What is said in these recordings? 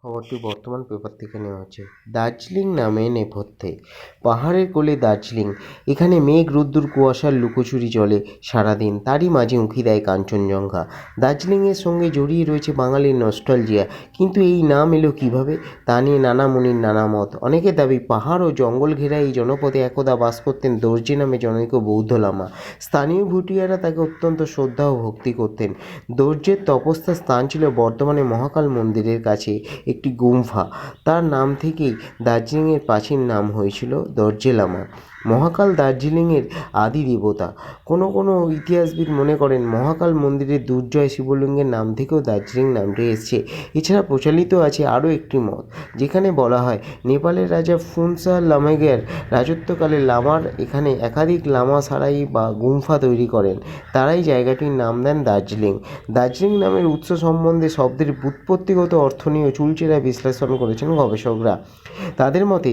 খবরটি বর্তমান পেপার থেকে নেওয়া হচ্ছে। দার্জিলিং নামে নেপথ্যে পাহাড়ের কোলে দার্জিলিং, এখানে মেঘ রোদ্দুর কুয়াশার লুকোচুরি চলে সারাদিন, তারই মাঝে উঁকি দেয় কাঞ্চনজঙ্ঘা। দার্জিলিংয়ের সঙ্গে জড়িয়ে রয়েছে বাঙালির নস্টালজিয়া, কিন্তু এই নাম এলো কীভাবে তা নিয়ে নানা মুনির নানা মত। অনেকের দাবি পাহাড় ও জঙ্গল ঘেরা এই জনপদে একদা বাস করতেন দর্জি নামে জনৈক বৌদ্ধ লামা। স্থানীয় ভুটিয়ারা তাকে অত্যন্ত শ্রদ্ধা ও ভক্তি করতেন। দর্জের তপস্যার স্থান ছিল বর্তমানে মহাকাল মন্দিরের কাছে একটি গুম্ফা। তার নাম থেকেই দার্জিলিংয়ের প্রাচীন নাম হয়েছিল দর্জে লামা। মহাকাল দার্জিলিংয়ের আদি দেবতা। কোনো ইতিহাসবিদ মনে করেন মহাকাল মন্দিরের দুর্জয় শিবলিঙ্গের নাম থেকেও দার্জিলিং নামটি এসেছে। এছাড়া প্রচলিত আছে আরও একটি মত, যেখানে বলা হয় নেপালের রাজা ফুনসার লামেগের রাজত্বকালে লামার এখানে একাধিক লামা সারাই বা গুম্ফা তৈরি করেন। তারাই জায়গাটির নাম দেন দার্জিলিং। দার্জিলিং নামের উৎস সম্বন্ধে শব্দের ব্যুৎপত্তিগত অর্থ নিয়ে চুলচেরা বিশ্লেষণ করেছেন গবেষকরা। তাদের মতে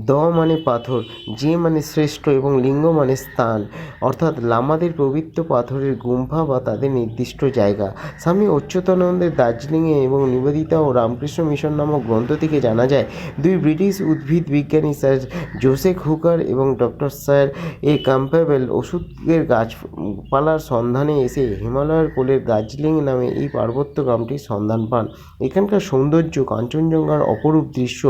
দ মানে পাথর, যে মানে শ্রেষ্ঠ এবং লিঙ্গ মানে স্থান, অর্থাৎ লামাদের পবিত্র পাথরের গুম্ফা বা তাদের নির্দিষ্ট জায়গা। স্বামী অচ্যুতানন্দের দার্জিলিংয়ে এবং নিবেদিতা ও রামকৃষ্ণ মিশন নামক গ্রন্থ থেকে জানা যায়, দুই ব্রিটিশ উদ্ভিদ বিজ্ঞানী স্যার জোসেফ হুকার এবং ডক্টর স্যার এ ক্যাম্পবেল ওষুধের গাছপালার সন্ধানে এসে হিমালয়ের কোলের দার্জিলিং নামে এই পার্বত্য গ্রামটির সন্ধান পান। এখানকার সৌন্দর্য, কাঞ্চনজঙ্ঘার অপরূপ দৃশ্য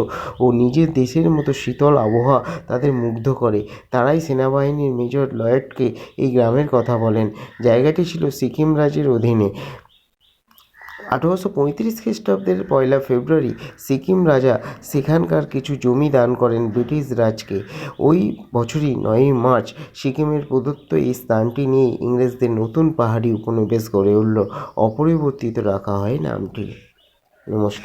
ও নিজের দেশের মতো শীতল আবহাওয়া তাদের মুগ্ধ করে। তারাই সেনাবাহিনীর মেজর লয়েডকে এই গ্রামের কথা বলেন। জায়গাটি ছিল সিকিম রাজ্যের অধীনে। 1835 খ্রিস্টাব্দের 1 ফেব্রুয়ারি সিকিম রাজা সেখানকার কিছু জমি দান করেন ব্রিটিশ রাজকে। ওই বছরই 9 মার্চ সিকিমের প্রদত্ত এই স্থানটি নিয়ে ইংরেজদের নতুন পাহাড়ি উপনিবেশ গড়ে উঠল। অপরিবর্তিত রাখা হয় নামটি। নমস্কার।